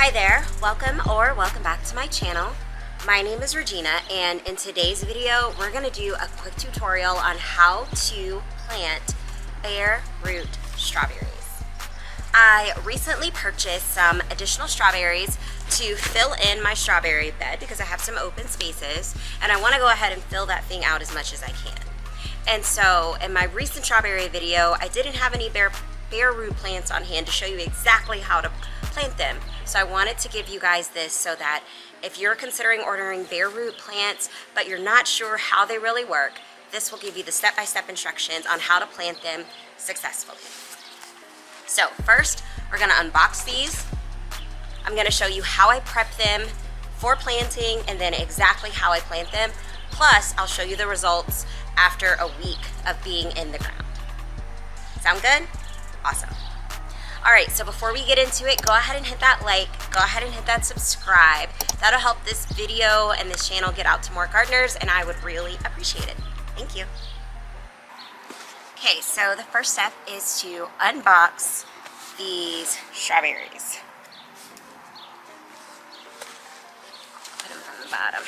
Hi there, welcome back to my channel. My name is Regina, and in today's video we're going to do a quick tutorial on how to plant bare root strawberries. I recently purchased some additional strawberries to fill in my strawberry bed because I have some open spaces and I want to go ahead and fill that thing out as much as I can. And so in my recent strawberry video I didn't have any bare root plants on hand to show you exactly how to plant them. So I wanted to give you guys this so that if you're considering ordering bare root plants but you're not sure how they really work, this will give you the step-by-step instructions on how to plant them successfully. So first we're going to unbox these. I'm going to show you how I prep them for planting and then exactly how I plant them. Plus I'll show you the results after a week of being in the ground. Sound good? Awesome. Alright, so before we get into it, go ahead and hit that like, go ahead and hit that subscribe. That'll help this video and this channel get out to more gardeners, and I would really appreciate it. Thank you. Okay, so the first step is to unbox these strawberries. Put them from the bottom.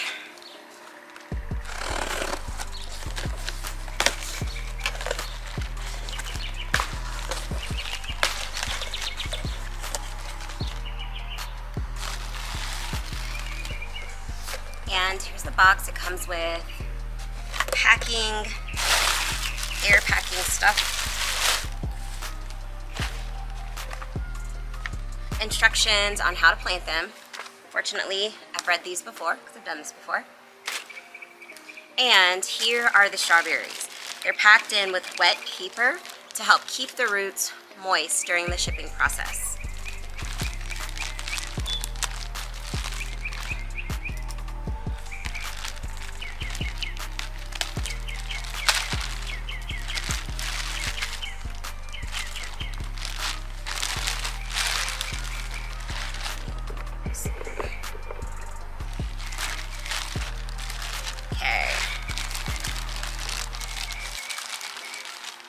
And here's the box. It comes with packing, air packing stuff, instructions on how to plant them. Fortunately, I've read these before because I've done this before. And here are the strawberries. They're packed in with wet paper to help keep the roots moist during the shipping process.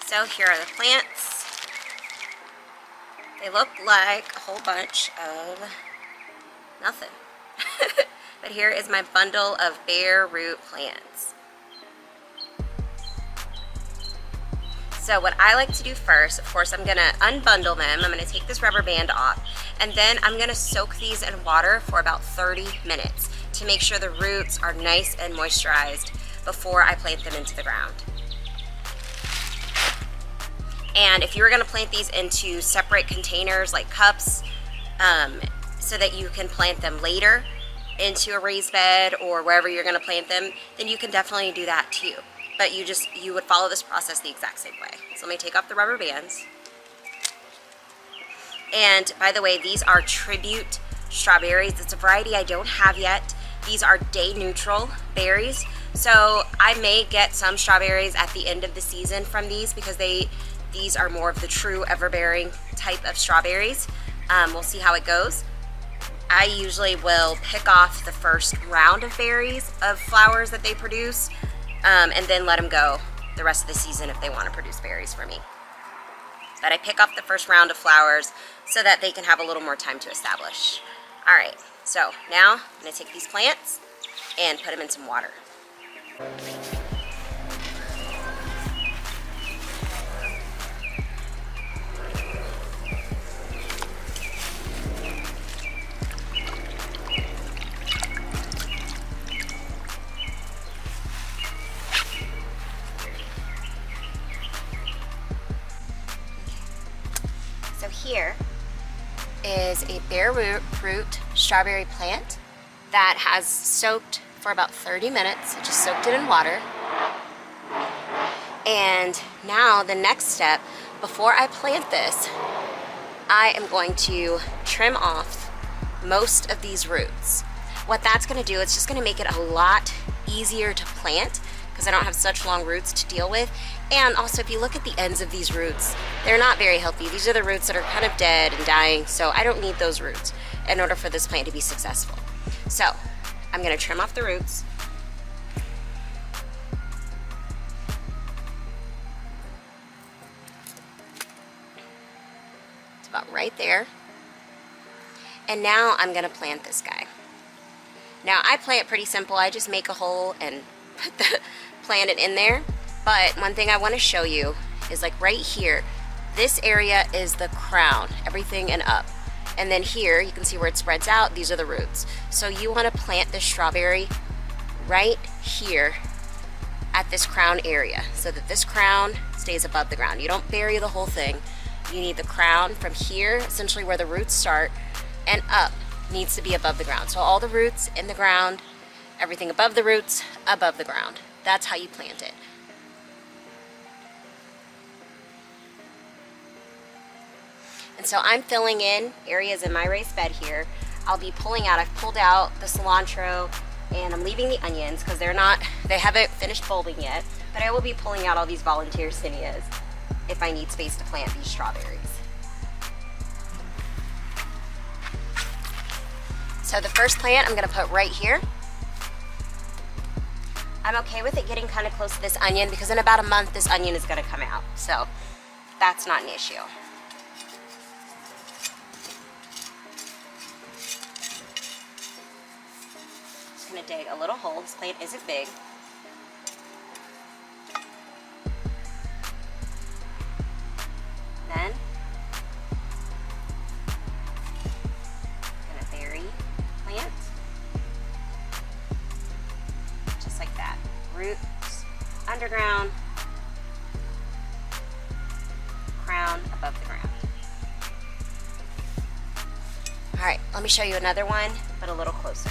So here are the plants. They look like a whole bunch of nothing. But here is my bundle of bare root plants. So what I like to do first, of course, I'm going to unbundle them. I'm going to take this rubber band off, and then I'm going to soak these in water for about 30 minutes to make sure the roots are nice and moisturized before I plant them into the ground. And if you were going to plant these into separate containers like cups, so that you can plant them later into a raised bed or wherever you're going to plant them, then you can definitely do that too. But you would follow this process the exact same way. So let me take off the rubber bands. And by the way, these are Tribute strawberries. It's a variety I don't have yet. These are day neutral berries. So I may get some strawberries at the end of the season from these because these are more of the true everbearing type of strawberries. We'll see how it goes. I usually will pick off the first round of berries of flowers that they produce, and then let them go the rest of the season if they want to produce berries for me. But I pick off the first round of flowers so that they can have a little more time to establish. All right, so now I'm going to take these plants and put them in some water. So here is a bare root strawberry plant that has soaked for about 30 minutes. I just soaked it in water. And now the next step, before I plant this, I am going to trim off most of these roots. What that's going to do, it's just going to make it a lot easier to plant because I don't have such long roots to deal with. And also, if you look at the ends of these roots, they're not very healthy. These are the roots that are kind of dead and dying, so I don't need those roots in order for this plant to be successful. So I'm going to trim off the roots. It's about right there. And now I'm gonna plant this guy. Now I plant pretty simple. I just make a hole and plant it in there. But one thing I want to show you is like right here, this area is the crown, everything and up. And then here, you can see where it spreads out, these are the roots. So you want to plant this strawberry right here at this crown area so that this crown stays above the ground. You don't bury the whole thing. You need the crown from here, essentially where the roots start, and up needs to be above the ground. So all the roots in the ground, everything above the roots, above the ground. That's how you plant it. And so I'm filling in areas in my raised bed here. I'll be pulling out, I've pulled out the cilantro and I'm leaving the onions because they haven't finished bulbing yet, but I will be pulling out all these volunteer zinnias if I need space to plant these strawberries. So the first plant I'm gonna put right here. I'm okay with it getting kind of close to this onion because in about a month this onion is gonna come out. So that's not an issue. Just gonna dig a little hole. This plant isn't big. Then gonna bury plant just like that. Roots underground, crown above the ground. All right, let me show you another one, but a little closer.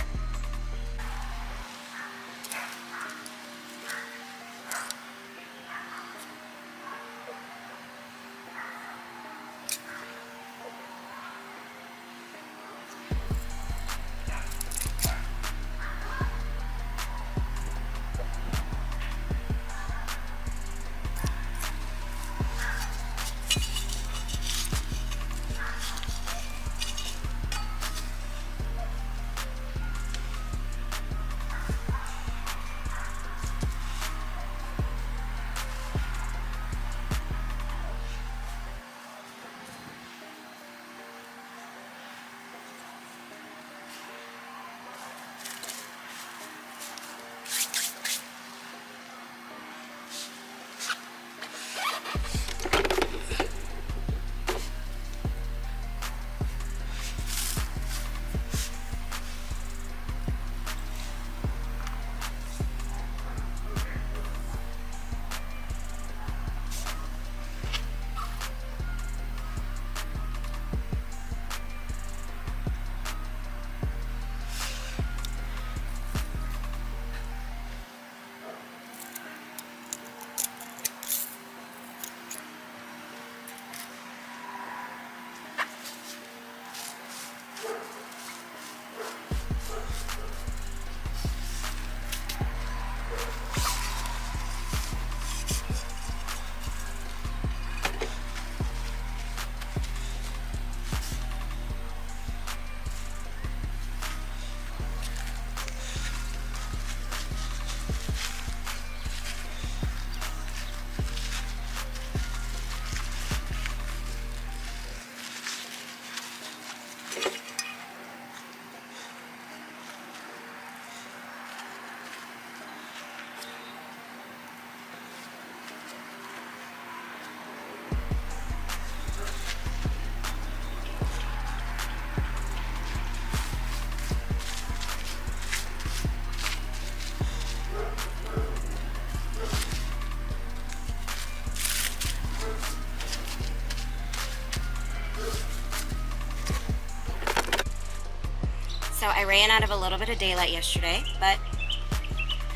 So I ran out of a little bit of daylight yesterday, but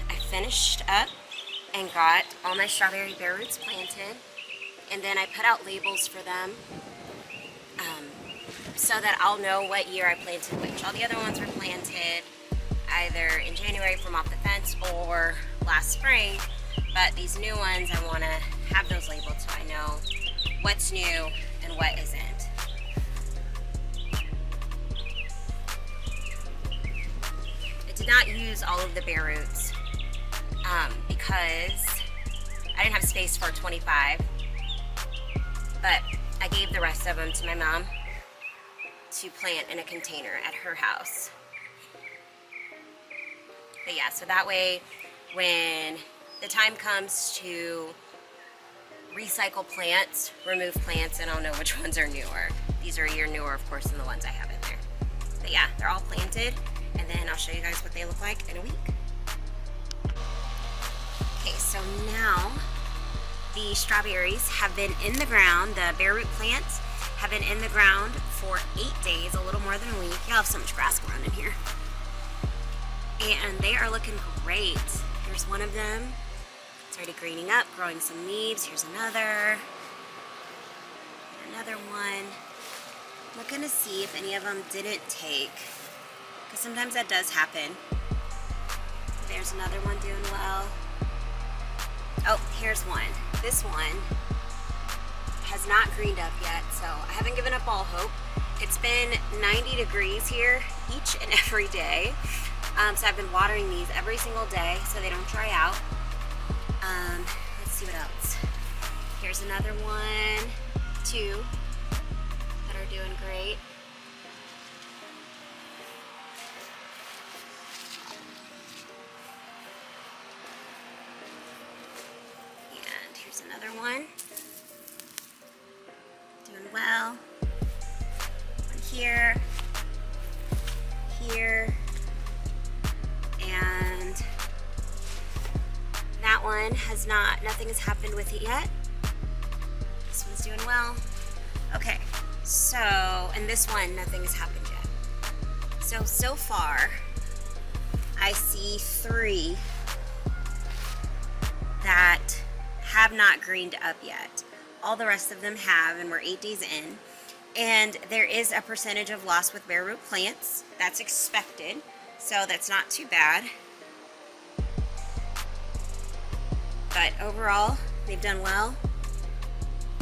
I finished up and got all my strawberry bare roots planted. And then I put out labels for them so that I'll know what year I planted which. All the other ones were planted either in January from off the fence or last spring, but these new ones I want to have those labeled so I know what's new and what isn't. I did not use all of the bare roots because I didn't have space for 25, but I gave the rest of them to my mom to plant in a container at her house. But yeah, so that way when the time comes to recycle plants, remove plants, and I'll know which ones are newer. These are a year newer, of course, than the ones I have in there. But yeah, they're all planted, and then I'll show you guys what they look like in a week. Okay, so now the strawberries have been in the ground. The bare root plants have been in the ground for 8 days, a little more than a week. Y'all have so much grass growing in here. And they are looking great. Here's one of them. It's already greening up, growing some leaves. Here's another. Another one. I'm looking to see if any of them didn't take, because sometimes that does happen. There's another one doing well. Oh, here's one. This one has not greened up yet, so I haven't given up all hope. It's been 90 degrees here each and every day. So I've been watering these every single day so they don't dry out. Let's see what else. Here's another one, 2 that are doing great. And here's another one, doing well. One here, here, and that one has not, nothing has happened with it yet. This one's doing well. Okay, so, and this one, nothing has happened yet. So far, I see 3 that have not greened up yet. All the rest of them have, and we're 8 days in. And there is a percentage of loss with bare root plants. That's expected, so that's not too bad. But overall, they've done well.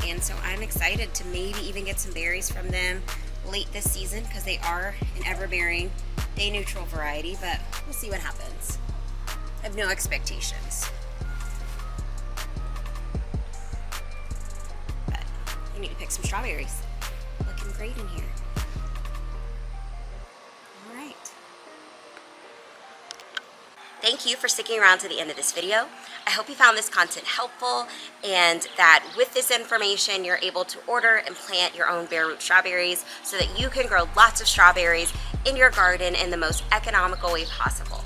And so I'm excited to maybe even get some berries from them late this season, because they are an ever-bearing, day-neutral variety, but we'll see what happens. I have no expectations. But I need to pick some strawberries. Looking great in here. All right. Thank you for sticking around to the end of this video. I hope you found this content helpful, and that with this information you're able to order and plant your own bare root strawberries so that you can grow lots of strawberries in your garden in the most economical way possible.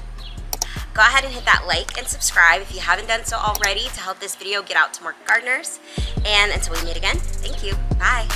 Go ahead and hit that like and subscribe if you haven't done so already to help this video get out to more gardeners. And until we meet again, thank you. Bye.